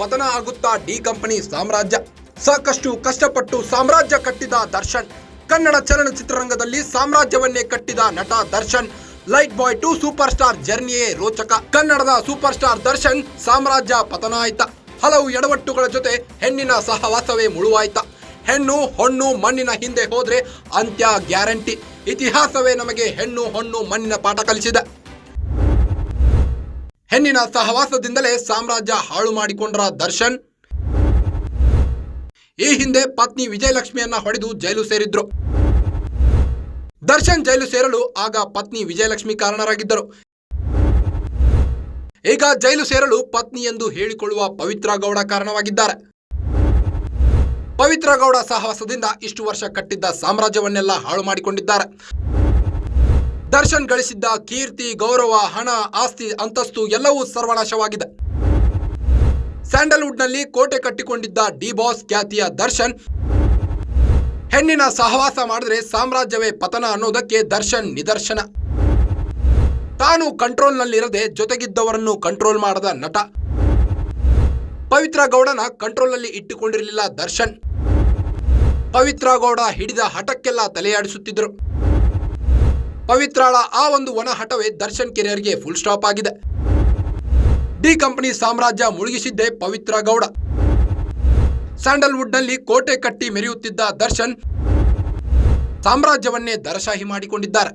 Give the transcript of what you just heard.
ಪತನ ಆಗುತ್ತಾ D company ಸಾಮ್ರಾಜ್ಯ. ಸಾಕಷ್ಟು ಕಷ್ಟಪಟ್ಟು ಸಾಮ್ರಾಜ್ಯ ಕಟ್ಟಿದ ದರ್ಶನ್. ಕನ್ನಡ ಚಲನಚಿತ್ರರಂಗದಲ್ಲಿ ಸಾಮ್ರಾಜ್ಯವನ್ನೇ ಕಟ್ಟಿದ ನಟ Darshan. Light boy to super star ಜರ್ನಿಯೇ ರೋಚಕ. ಕನ್ನಡದ ಸೂಪರ್ ಸ್ಟಾರ್ ದರ್ಶನ್ ಸಾಮ್ರಾಜ್ಯ ಪತನ ಆಯ್ತ. ಹಲವು ಎಡವಟ್ಟುಗಳ ಜೊತೆ ಹೆಣ್ಣಿನ ಸಹವಾಸವೇ ಮುಳುವಾಯ್ತ. ಹೆಣ್ಣು ಹೊಣ್ಣು ಮಣ್ಣಿನ ಹಿಂದೆ ಹೋದ್ರೆ ಅಂತ್ಯ ಗ್ಯಾರಂಟಿ. ಇತಿಹಾಸವೇ ನಮಗೆ ಹೆಣ್ಣು ಹೊಣ್ಣು ಮಣ್ಣಿನ ಪಾಠ ಕಲಿಸಿದೆ. ಹೆಣ್ಣಿನ ಸಹವಾಸದಿಂದಲೇ ಸಾಮ್ರಾಜ್ಯ ಹಾಳು ಮಾಡಿಕೊಂಡ್ರ ದರ್ಶನ್. ಈ ಹಿಂದೆ ಪತ್ನಿ ವಿಜಯಲಕ್ಷ್ಮಿಯನ್ನ ಹೊಡೆದು ಜೈಲು ಸೇರಿದ್ರು. ದರ್ಶನ್ ಜೈಲು ಸೇರಲು ಆಗ ಪತ್ನಿ ವಿಜಯಲಕ್ಷ್ಮಿ ಕಾರಣರಾಗಿದ್ದರು. ಈಗ ಜೈಲು ಸೇರಲು ಪತ್ನಿ ಎಂದು ಹೇಳಿಕೊಳ್ಳುವ ಪವಿತ್ರ ಗೌಡ ಕಾರಣವಾಗಿದ್ದಾರೆ. ಪವಿತ್ರ ಗೌಡ ಸಹವಾಸದಿಂದ ಇಷ್ಟು ವರ್ಷ ಕಟ್ಟಿದ್ದ ಸಾಮ್ರಾಜ್ಯವನ್ನೆಲ್ಲ ಹಾಳು ಮಾಡಿಕೊಂಡಿದ್ದಾರೆ. ದರ್ಶನ್ ಗಳಿಸಿದ್ದ ಕೀರ್ತಿ, ಗೌರವ, ಹಣ, ಆಸ್ತಿ, ಅಂತಸ್ತು ಎಲ್ಲವೂ ಸರ್ವನಾಶವಾಗಿದೆ. ಸ್ಯಾಂಡಲ್ವುಡ್ನಲ್ಲಿ ಕೋಟೆ ಕಟ್ಟಿಕೊಂಡಿದ್ದ ಡಿ ಬಾಸ್ ಖ್ಯಾತಿಯ ದರ್ಶನ್ ಹೆಣ್ಣಿನ ಸಹವಾಸ ಮಾಡಿದ್ರೆ ಸಾಮ್ರಾಜ್ಯವೇ ಪತನ ಅನ್ನೋದಕ್ಕೆ ದರ್ಶನ್ ನಿದರ್ಶನ. ತಾನು ಕಂಟ್ರೋಲ್ನಲ್ಲಿರದೆ ಜೊತೆಗಿದ್ದವರನ್ನು ಕಂಟ್ರೋಲ್ ಮಾಡದ ನಟ. ಪವಿತ್ರ ಗೌಡನ ಕಂಟ್ರೋಲ್ನಲ್ಲಿ ಇಟ್ಟುಕೊಂಡಿರಲಿಲ್ಲ ದರ್ಶನ್. ಪವಿತ್ರ ಗೌಡ ಹಿಡಿದ ಹಠಕ್ಕೆಲ್ಲ ತಲೆಯಾಡಿಸುತ್ತಿದ್ದರು. ಪವಿತ್ರಾಳ ಆ ಒಂದು ಒಣ ಹಠವೇ ದರ್ಶನ್ ಕೆರಿಯರ್ಗೆ ಫುಲ್ ಸ್ಟಾಪ್ ಆಗಿದೆ. ಡಿ ಕಂಪನಿ ಸಾಮ್ರಾಜ್ಯ ಮುಳುಗಿಸಿದ್ದೇ ಪವಿತ್ರ ಗೌಡ. ಸ್ಯಾಂಡಲ್ವುಡ್ನಲ್ಲಿ ಕೋಟೆ ಕಟ್ಟಿ ಮೆರೆಯುತ್ತಿದ್ದ ದರ್ಶನ್ ಸಾಮ್ರಾಜ್ಯವನ್ನೇ ದರಶಾಹಿ ಮಾಡಿಕೊಂಡಿದ್ದಾರೆ.